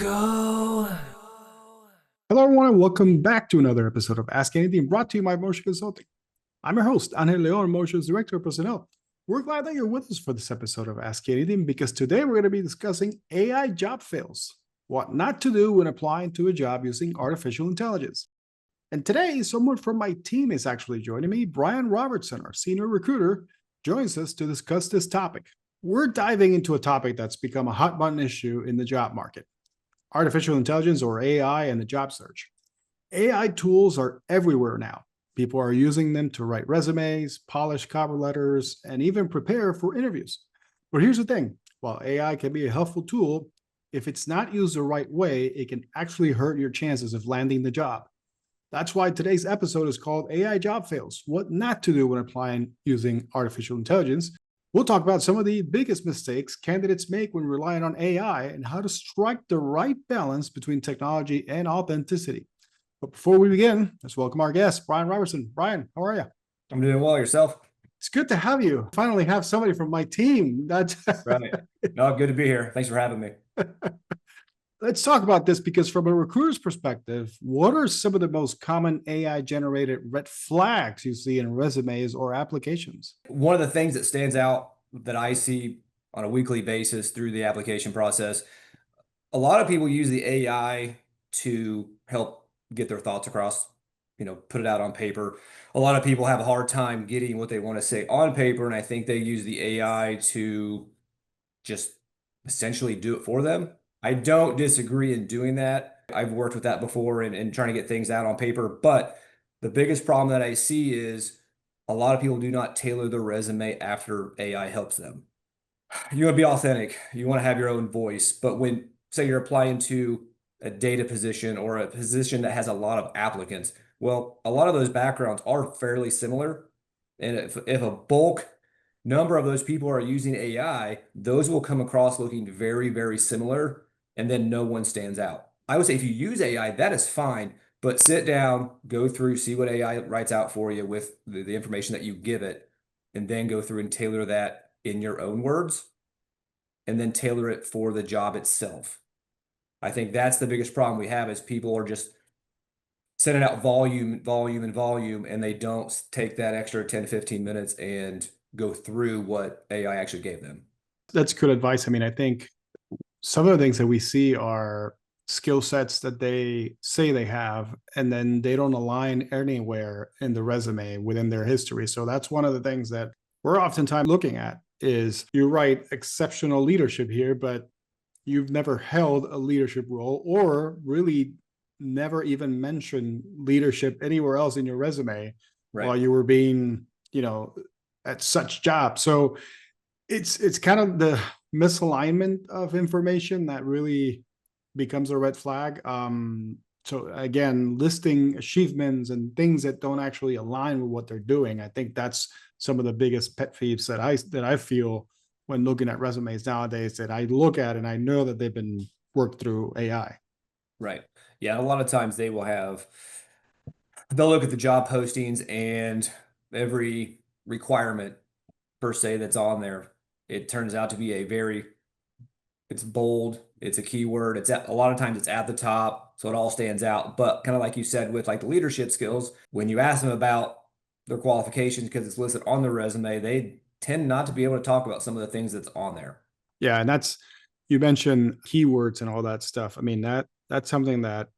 go. Hello, everyone, and welcome back to another episode of Ask Anything, brought to you by Moser Consulting. I'm your host, Angel Leon, Moser's Director of Personnel. We're glad that you're with us for this episode of Ask Anything because today we're going to be discussing AI job fails, what not to do when applying to a job using artificial intelligence. And today, someone from my team is actually joining me. Bryan Robertson, our senior recruiter, joins us to discuss this topic. We're diving into a topic that's become a hot button issue in the job market: artificial intelligence, or AI, and the job search. AI tools are everywhere now. People are using them to write resumes, polish cover letters, and even prepare for interviews. But here's the thing: while AI can be a helpful tool, if it's not used the right way, it can actually hurt your chances of landing the job. That's why today's episode is called AI Job Fails: What Not to Do When Applying Using Artificial Intelligence. We'll talk about some of the biggest mistakes candidates make when relying on AI and how to strike the right balance between technology and authenticity. But before we begin, let's welcome our guest, Bryan Robertson. Bryan, how are you? I'm doing well. Yourself? It's good to have you. Finally have somebody from my team. That's right. No, good to be here. Thanks for having me. Let's talk about this, because from a recruiter's perspective, what are some of the most common AI-generated red flags you see in resumes or applications? One of the things that stands out that I see on a weekly basis through the application process, a lot of people use the AI to help get their thoughts across, put it out on paper. A lot of people have a hard time getting what they want to say on paper, and I think they use the AI to just essentially do it for them. I don't disagree in doing that. I've worked with that before and trying to get things out on paper. But the biggest problem that I see is a lot of people do not tailor their resume after AI helps them. You want to be authentic. You want to have your own voice. But when, say, you're applying to a data position or a position that has a lot of applicants, well, a lot of those backgrounds are fairly similar. And if a bulk number of those people are using AI, those will come across looking very, very similar, and then no one stands out. I would say if you use AI, that is fine, but sit down, go through, see what AI writes out for you with the information that you give it, and then go through and tailor that in your own words, and then tailor it for the job itself. I think that's the biggest problem we have, is people are just sending out volume, and they don't take that extra 10 to 15 minutes and go through what AI actually gave them. That's good advice. I mean, I think some of the things that we see are skill sets that they say they have, and then they don't align anywhere in the resume within their history. So that's one of the things that we're oftentimes looking at is, you write exceptional leadership here, but you've never held a leadership role, or really never even mentioned leadership anywhere else in your resume, right, while you were being, at such job. So it's kind of the misalignment of information that really becomes a red flag. So again, listing achievements and things that don't actually align with what they're doing, I think that's some of the biggest pet peeves that I feel when looking at resumes nowadays, that I look at and I know that they've been worked through AI. Right. Yeah. A lot of times they'll look at the job postings, and every requirement per se that's on there, it turns out to be it's bold, it's a keyword, a lot of times it's at the top, so it all stands out. But kind of like you said with like the leadership skills, when you ask them about their qualifications because it's listed on their resume, they tend not to be able to talk about some of the things that's on there. Yeah, and you mentioned keywords and all that stuff. I mean, that's something that,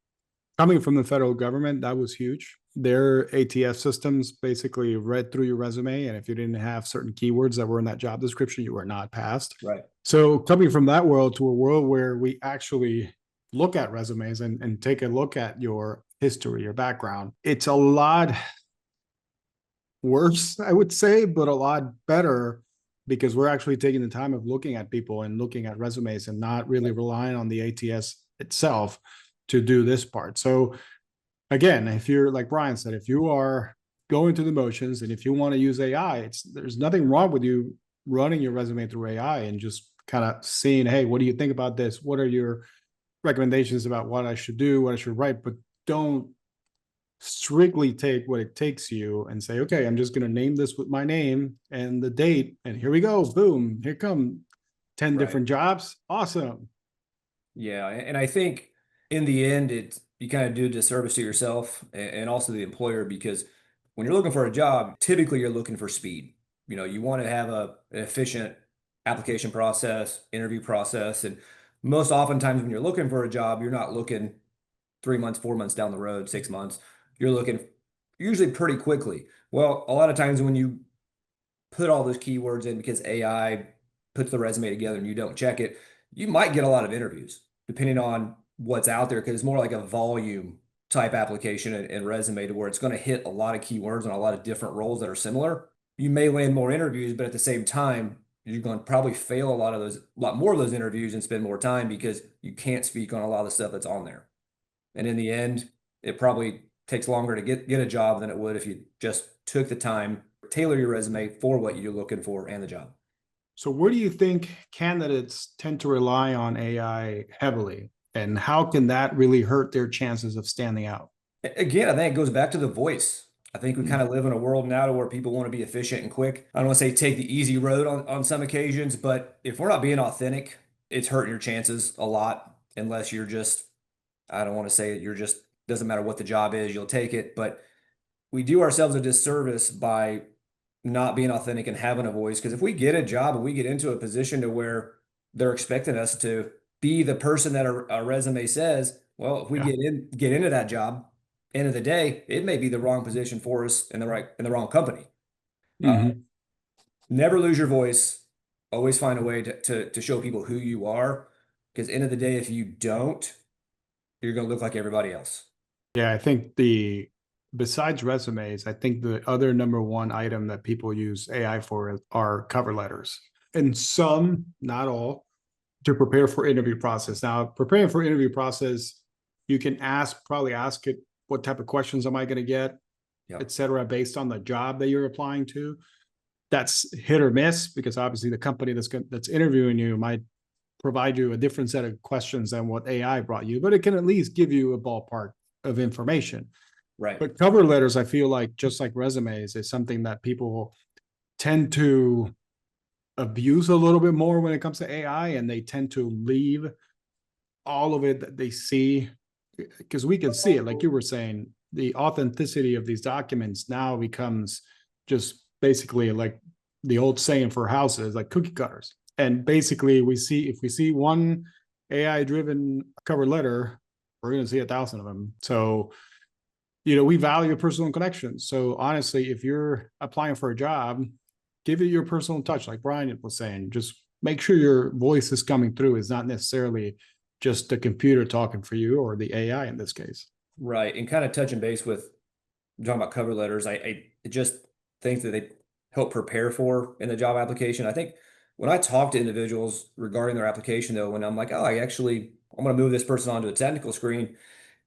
coming from the federal government, that was huge. Their ATS systems basically read through your resume, and if you didn't have certain keywords that were in that job description, you were not passed. Right. So coming from that world to a world where we actually look at resumes and take a look at your history, your background, it's a lot worse, I would say, but a lot better, because we're actually taking the time of looking at people and looking at resumes and not really relying on the ATS itself to do this part. So again, if you're, like Bryan said, if you are going through the motions and if you want to use AI, there's nothing wrong with you running your resume through AI and just kind of seeing, hey, what do you think about this? What are your recommendations about what I should do, what I should write? But don't strictly take what it takes you and say, okay, I'm just going to name this with my name and the date, and here we go, boom, here come 10 different jobs. Awesome. Yeah, and I think in the end, you kind of do a disservice to yourself and also the employer because when you're looking for a job, typically you're looking for speed. You want to have an efficient application process, interview process, and most oftentimes when you're looking for a job, you're not looking 3 months, 4 months down the road, 6 months. You're looking usually pretty quickly. Well, a lot of times when you put all those keywords in because AI puts the resume together and you don't check it, you might get a lot of interviews depending on what's out there because it's more like a volume type application and resume to where it's going to hit a lot of keywords and a lot of different roles that are similar. You may land more interviews, but at the same time, you're going to probably fail a lot more of those interviews and spend more time because you can't speak on a lot of the stuff that's on there. And in the end, it probably takes longer to get a job than it would if you just took the time, tailor your resume for what you're looking for and the job. So, where do you think candidates tend to rely on AI heavily, and how can that really hurt their chances of standing out? Again, I think it goes back to the voice. I think we kind Mm. of live in a world now to where people want to be efficient and quick. I don't want to say take the easy road on some occasions, but if we're not being authentic, it's hurting your chances a lot unless you're just, I don't want to say it, you're just, doesn't matter what the job is, you'll take it. But we do ourselves a disservice by not being authentic and having a voice. Because if we get a job and we get into a position to where they're expecting us to be the person that our resume says, well, if we Yeah. get into that job, end of the day, it may be the wrong position for us in the wrong company. Uh, Hmm. Never lose your voice. Always find a way to show people who you are. Because end of the day, if you don't, you're going to look like everybody else. Yeah, I think besides resumes, I think the other number one item that people use AI for are cover letters. And some, not all, to prepare for interview process. Now, preparing for interview process, you can probably ask it what type of questions am I going to get, Yep. et cetera, based on the job that you're applying to. That's hit or miss because obviously the company that's interviewing you might provide you a different set of questions than what AI brought you, but it can at least give you a ballpark of information. Right. But cover letters, I feel like just like resumes, is something that people tend to abuse a little bit more when it comes to AI, and they tend to leave all of it that they see because we can see it. Like you were saying, the authenticity of these documents now becomes just basically like the old saying for houses, like cookie cutters. And basically, if we see one AI driven cover letter, we're going to see 1,000 of them. So we value personal connections. So honestly, if you're applying for a job, give it your personal touch, like Bryan was saying. Just make sure your voice is coming through. It's not necessarily just the computer talking for you or the AI in this case. Right. And kind of touching base with talking about cover letters, I just think that they help prepare for in the job application. I think when I talk to individuals regarding their application, though, when I'm like, oh, I'm going to move this person onto a technical screen,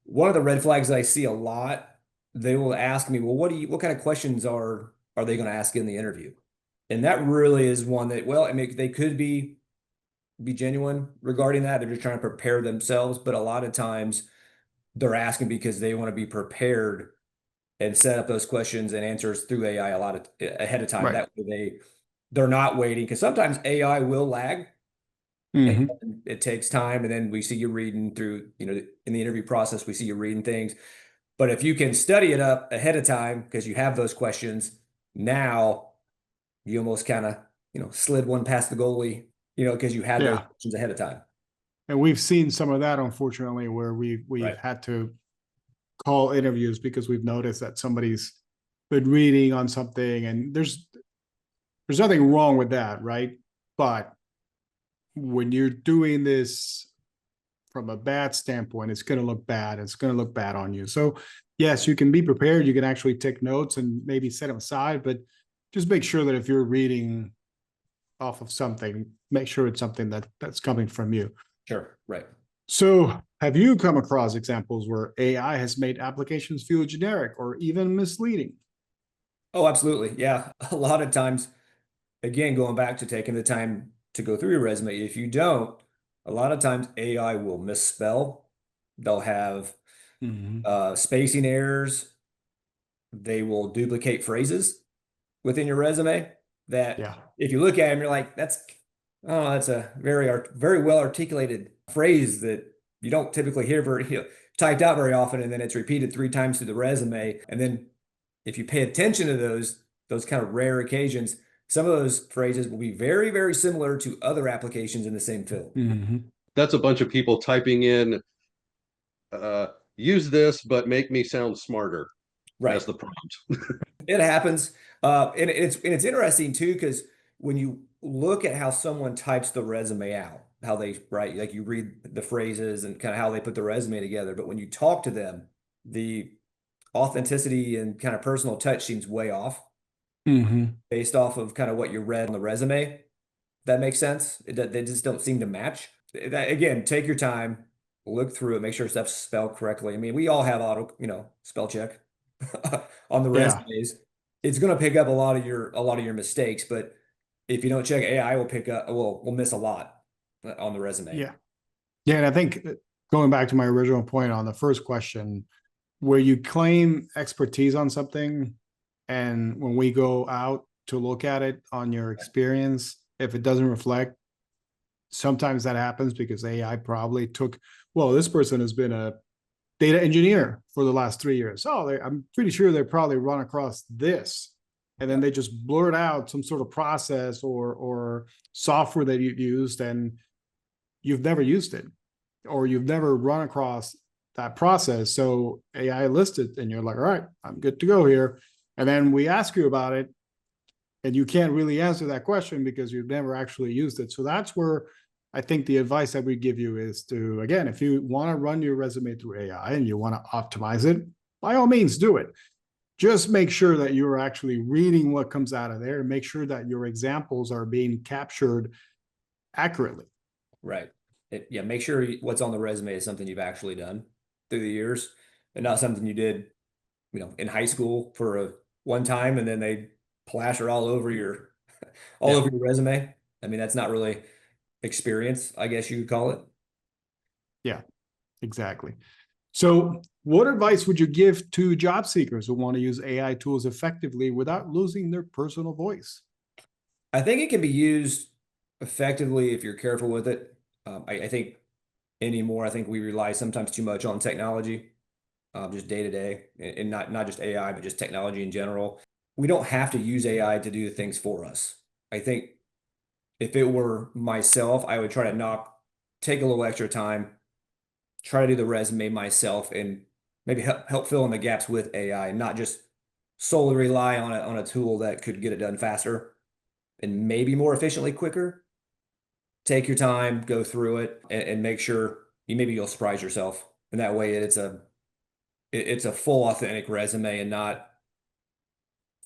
one of the red flags that I see a lot, they will ask me, well, what kind of questions are they going to ask in the interview? And that really is one that, well, I mean, they could be genuine regarding that. They're just trying to prepare themselves, but a lot of times they're asking because they want to be prepared and set up those questions and answers through AI a lot of ahead of time. Right. That way they're not waiting because sometimes AI will lag and Mm-hmm. it takes time. And then we see you reading through, in the interview process, we see you reading things. But if you can study it up ahead of time because you have those questions, now you almost kind of, slid one past the goalie, because you had those Yeah. questions ahead of time. And we've seen some of that, unfortunately, where we've Right. had to call interviews because we've noticed that somebody's been reading on something, and there's nothing wrong with that, right? But when you're doing this from a bad standpoint, it's going to look bad. It's going to look bad on you. So, yes, you can be prepared. You can actually take notes and maybe set them aside, but just make sure that if you're reading off of something, make sure it's something that's coming from you. Sure. Right. So, have you come across examples where AI has made applications feel generic or even misleading? Oh, absolutely. Yeah. A lot of times, again, going back to taking the time to go through your resume, if you don't, a lot of times AI will misspell. They'll have Mm-hmm. spacing errors. They will duplicate phrases within your resume that Yeah. if you look at them, you're like, that's a very well articulated phrase that you don't typically hear typed out very often, and then it's repeated 3 times through the resume. And then if you pay attention to those kind of rare occasions, some of those phrases will be very, very similar to other applications in the same field. That's a bunch of people typing in, use this, but make me sound smarter. Right. As the prompt. It happens. And it's interesting too, because when you look at how someone types the resume out, how they write, like you read the phrases and kind of how they put the resume together. But when you talk to them, the authenticity and kind of personal touch seems way off based off of kind of what you read on the resume. That makes sense. They just don't seem to match. Again, take your time, look through it, make sure stuff's spelled correctly. I mean, we all have auto, spell check on the resumes. It's going to pick up a lot of your mistakes, but if you don't check, AI will pick up, we'll miss a lot on the resume. Yeah. And I think going back to my original point on the first question, where you claim expertise on something, and when we go out to look at it on your experience, if it doesn't reflect, sometimes that happens because AI probably took, well, this person has been a data engineer for the last 3 years. Oh, I'm pretty sure they probably run across this. And then they just blurt out some sort of process or software that you've used and you've never used it, or you've never run across that process. So AI lists it and you're like, all right, I'm good to go here. And then we ask you about it and you can't really answer that question because you've never actually used it. So that's where I think the advice that we give you is to, again, if you want to run your resume through AI and you want to optimize it, by all means do it. Just make sure that you're actually reading what comes out of there and make sure that your examples are being captured accurately. Right. Make sure what's on the resume is something you've actually done through the years and not something you did, in high school for one time and then they plaster all over your over your resume. I mean, that's not really experience, I guess you could call it. Yeah, exactly. So what advice would you give to job seekers who want to use AI tools effectively without losing their personal voice? I think it can be used effectively if you're careful with it. I think anymore, I think we rely sometimes too much on technology, just day to day, and not just AI, but just technology in general. We don't have to use AI to do things for us. I think if it were myself, I would try to take a little extra time, try to do the resume myself, and maybe help fill in the gaps with AI, not just solely rely on a tool that could get it done faster and maybe more efficiently, quicker. Take your time, go through it, and make sure you'll surprise yourself. And that way it's a full authentic resume and not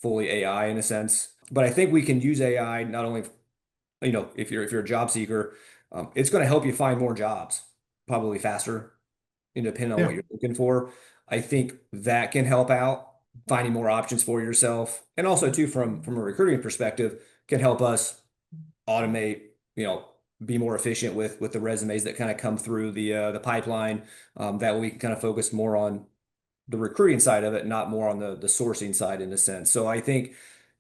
fully AI in a sense. But I think we can use AI not only, if you're a job seeker, it's going to help you find more jobs probably faster, depending on what you're looking for. I think that can help out finding more options for yourself, and also too from a recruiting perspective can help us automate, be more efficient with the resumes that kind of come through the pipeline. That way we can kind of focus more on the recruiting side of it, not more on the sourcing side in a sense. So I think,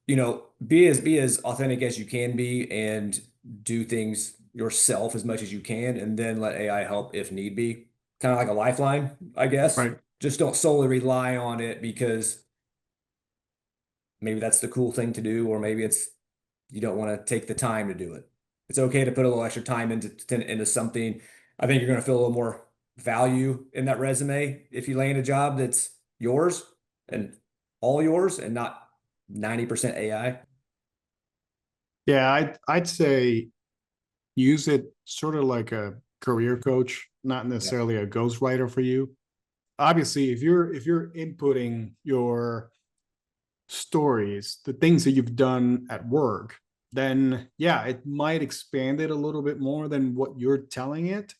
be as authentic as you can be and do things yourself as much as you can, and then let AI help if need be. Kind of like a lifeline, I guess. Right. Just don't solely rely on it because maybe that's the cool thing to do, or maybe you don't want to take the time to do it. It's okay to put a little extra time into something. I think you're going to feel a little more value in that resume if you land a job that's yours and all yours and not 90% AI. Yeah, I'd say use it sort of like a career coach, not necessarily a ghostwriter for you. Obviously, if you're inputting your stories, the things that you've done at work, then yeah, it might expand it a little bit more than what you're telling it.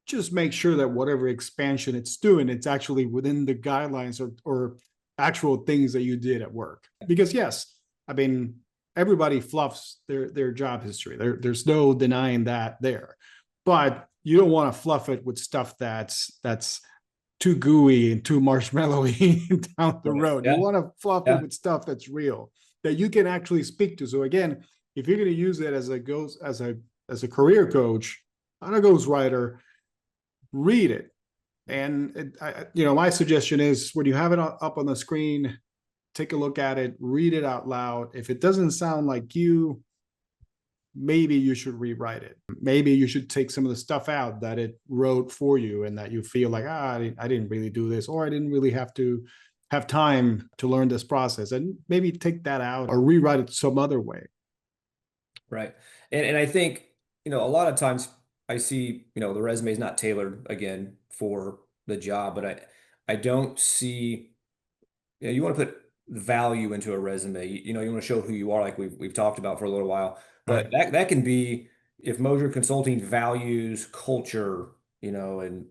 Just make sure that whatever expansion it's doing, it's actually within the guidelines or actual things that you did at work. Because yes, I mean, everybody fluffs their job history. There's no denying that there. But you don't want to fluff it with stuff that's too gooey and too marshmallowy down the road. You want to fluff it with stuff that's real, that you can actually speak to. So again, if you're going to use it as a career coach, not a ghostwriter, read it. And my suggestion is when you have it up on the screen, take a look at it, read it out loud. If it doesn't sound like you, maybe you should rewrite it. Maybe you should take some of the stuff out that it wrote for you and that you feel like, I didn't really do this, or I didn't really have time to learn this process, and maybe take that out or rewrite it some other way. Right. And I think, a lot of times I see, the resume is not tailored again for the job, but I don't see, you want to put value into a resume. You want to show who you are, like we've talked about for a little while. But Right. that can be if Moser Consulting values culture, and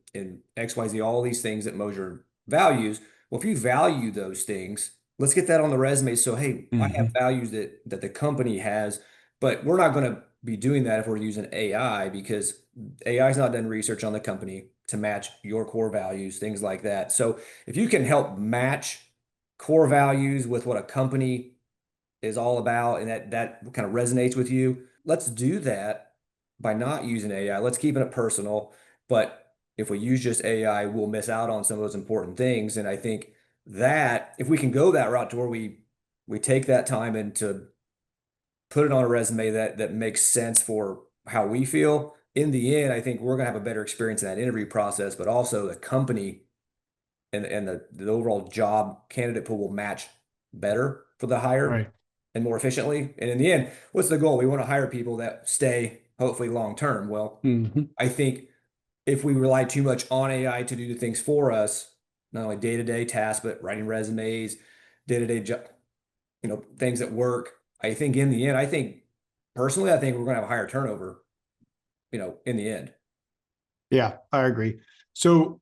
XYZ, all these things that Moser values. Well, if you value those things, let's get that on the resume. So, hey, I have Mhm. values that the company has, but we're not going to be doing that if we're using AI, because AI has not done research on the company to match your core values, things like that. So if you can help match core values with what a company is all about, and that kind of resonates with you, let's do that by not using AI. Let's keep it personal. But if we use just AI, we'll miss out on some of those important things. And I think that if we can go that route to where we take that time and to put it on a resume that makes sense for how we feel, in the end, I think we're gonna have a better experience in that interview process, but also the company and the overall job candidate pool will match better for the hire Right. and more efficiently. And in the end, what's the goal? We want to hire people that stay hopefully long term. Well, Mhm. I think if we rely too much on AI to do the things for us, not only day-to-day tasks, but writing resumes, day-to-day job, things at work, I think in the end, personally, I think we're going to have a higher turnover, in the end. Yeah, I agree. So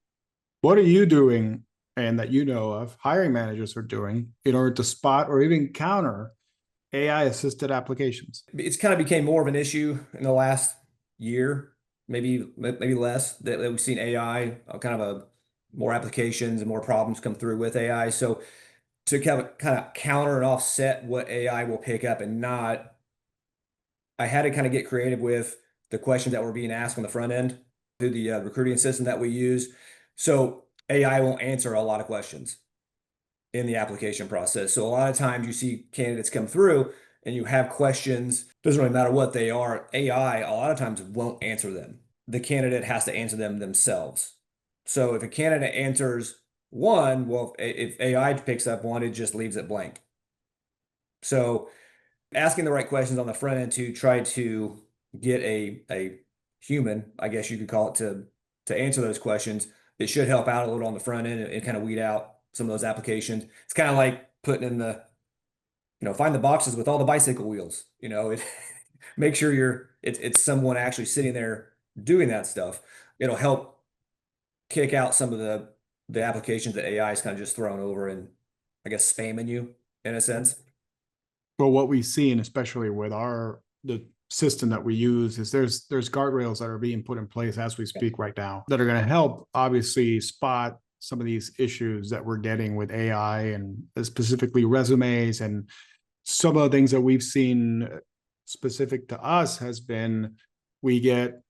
what are you doing, and that you know of, hiring managers are doing, in order to spot or even counter AI assisted applications? It's kind of became more of an issue in the last year, maybe less, that we've seen AI, kind of more applications and more problems come through with AI. So to kind of counter and offset what AI will pick up and not, I had to kind of get creative with the questions that were being asked on the front end through the recruiting system that we use. So AI won't answer a lot of questions in the application process. So a lot of times you see candidates come through and you have questions, doesn't really matter what they are. AI a lot of times won't answer them. The candidate has to answer them themselves. So if a candidate answers one, well, if AI picks up one, it just leaves it blank. So asking the right questions on the front end to try to get a human, I guess you could call it, to answer those questions, it should help out a little on the front end and kind of weed out some of those applications. It's kind of like putting in find the boxes with all the bicycle wheels. Make sure it's someone actually sitting there doing that stuff. It'll help kick out some of the applications that AI is kind of just throwing over and, I guess, spamming you in a sense. But what we've seen, especially with the system that we use, is there's guardrails that are being put in place as we speak right now that are going to help obviously spot some of these issues that we're getting with AI, and specifically resumes. And some of the things that we've seen specific to us has been, we get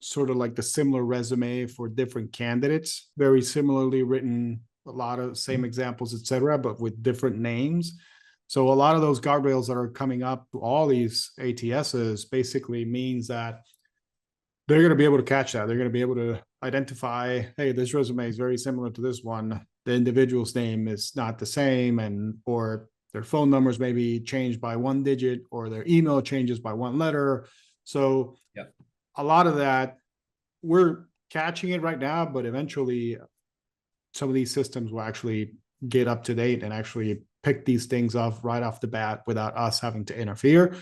sort of like the similar resume for different candidates, very similarly written, a lot of same examples, etc., but with different names. So a lot of those guardrails that are coming up, all these ATSs, basically means that they're going to be able to catch that. They're going to be able to identify, hey, this resume is very similar to this one. The individual's name is not the same, or their phone numbers may be changed by one digit, or their email changes by one letter. So Yeah. a lot of that, we're catching it right now, but eventually some of these systems will actually get up to date and actually pick these things off right off the bat without us having to interfere.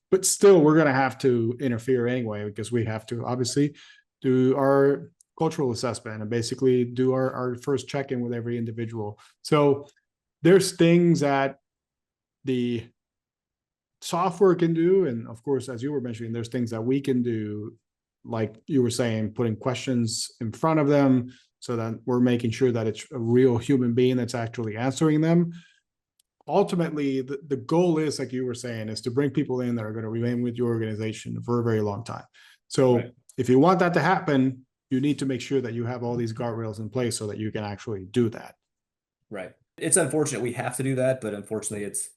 But still, we're going to have to interfere anyway, because we have to obviously do our cultural assessment and basically do our first check-in with every individual. So there's things that the software can do, and of course, as you were mentioning, there's things that we can do, like you were saying, putting questions in front of them so that we're making sure that it's a real human being that's actually answering them. Ultimately, the goal is, like you were saying, is to bring people in that are going to remain with your organization for a very long time. So Right. if you want that to happen, you need to make sure that you have all these guardrails in place so that you can actually do that. Right. It's unfortunate we have to do that, but unfortunately it's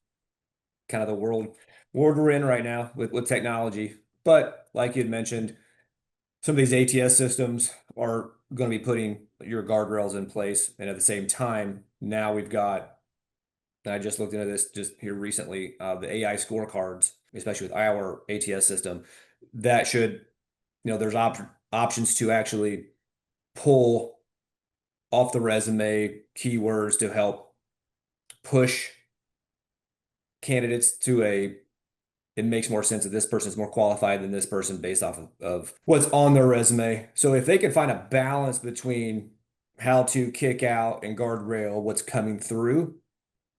kind of the world we're in right now with technology. But like you had mentioned, some of these ATS systems are going to be putting your guardrails in place. And at the same time, now we've got, and I just looked into this just here recently, the AI scorecards, especially with our ATS system, that should, there's options to actually pull off the resume keywords to help push candidates to it makes more sense that this person is more qualified than this person based off of what's on their resume. So if they can find a balance between how to kick out and guardrail what's coming through,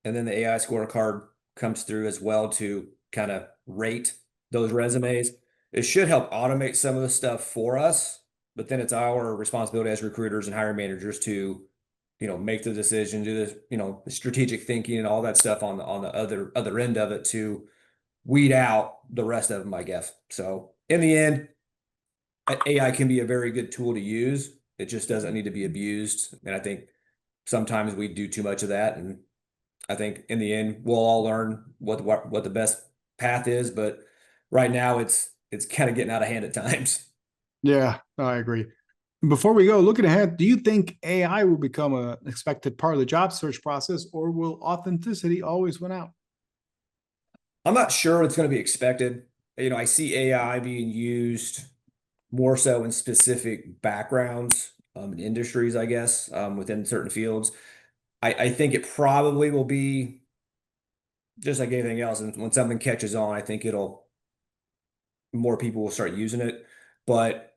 and then the AI scorecard comes through as well to kind of rate those resumes, it should help automate some of the stuff for us. But then it's our responsibility as recruiters and hiring managers to, make the decision, do this, the strategic thinking and all that stuff on the other end of it to weed out the rest of them, I guess. So in the end, AI can be a very good tool to use. It just doesn't need to be abused. And I think sometimes we do too much of that. And I think in the end, we'll all learn what the best path is. But right now, it's kind of getting out of hand at times. Yeah, I agree. Before we go, looking ahead, do you think AI will become an expected part of the job search process, or will authenticity always win out? I'm not sure it's going to be expected. I see AI being used more so in specific backgrounds, and industries, I guess, within certain fields. I think it probably will be just like anything else. And when something catches on, I think more people will start using it. But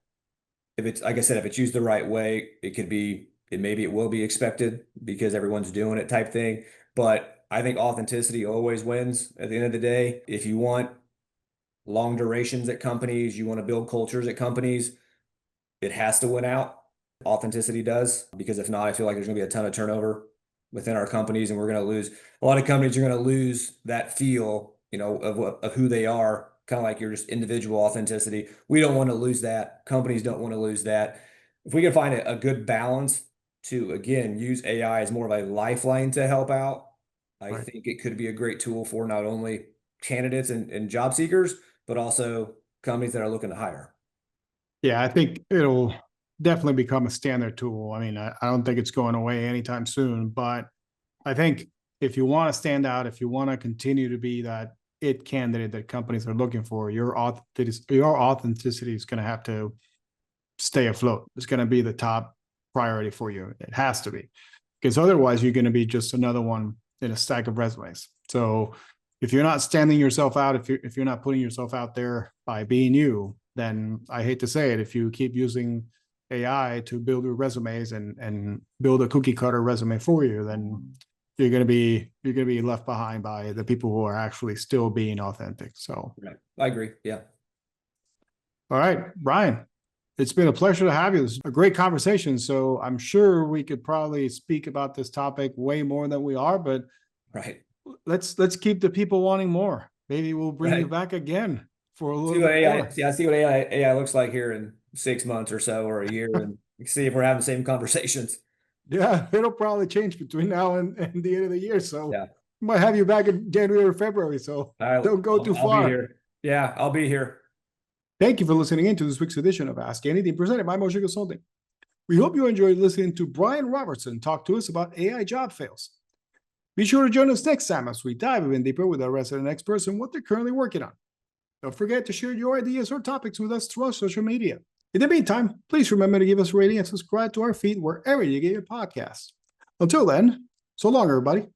if it's, like I said, if it's used the right way, maybe it will be expected because everyone's doing it type thing. But I think authenticity always wins at the end of the day. If you want long durations at companies, you want to build cultures at companies, it has to win out. Authenticity does, because if not, I feel like there's going to be a ton of turnover within our companies, and we're going to lose a lot of companies. Are going to lose that feel, of who they are, kind of like your just individual authenticity. We don't want to lose that. Companies don't want to lose that. If we can find a good balance to, again, use AI as more of a lifeline to help out, I Right. think it could be a great tool for not only candidates and job seekers, but also companies that are looking to hire. Yeah, I think it'll definitely become a standard tool. I mean, I don't think it's going away anytime soon, but I think if you want to stand out, if you want to continue to be that it candidate that companies are looking for, your authenticity is going to have to stay afloat. It's going to be the top priority for you. It has to be, because otherwise you're going to be just another one in a stack of resumes. So if you're not standing yourself out, if you're not putting yourself out there by being you, then I hate to say it, if you keep using AI to build your resumes and build a cookie cutter resume for you, then you're going to be left behind by the people who are actually still being authentic. So Right. I agree. Yeah. all right, Bryan, it's been a pleasure to have you. This is a great conversation. So I'm sure we could probably speak about this topic way more than we are, but Right. let's keep the people wanting more. Maybe we'll bring you Right. back again for a See little what bit AI, more. I see what AI looks like here in 6 months or so, or a year, and see if we're having the same conversations. Yeah, it'll probably change between now and the end of the year. So Yeah. might have you back in January or February. So don't go too I'll be far. here. Yeah, I'll be here. Thank you for listening in to this week's edition of Ask Anything presented by Moser Consulting. We hope you enjoyed listening to Bryan Robertson talk to us about AI job fails. Be sure to join us next time as we dive even deeper with our resident experts and what they're currently working on. Don't forget to share your ideas or topics with us through our social media. In the meantime, please remember to give us a rating and subscribe to our feed wherever you get your podcasts. Until then, so long, everybody.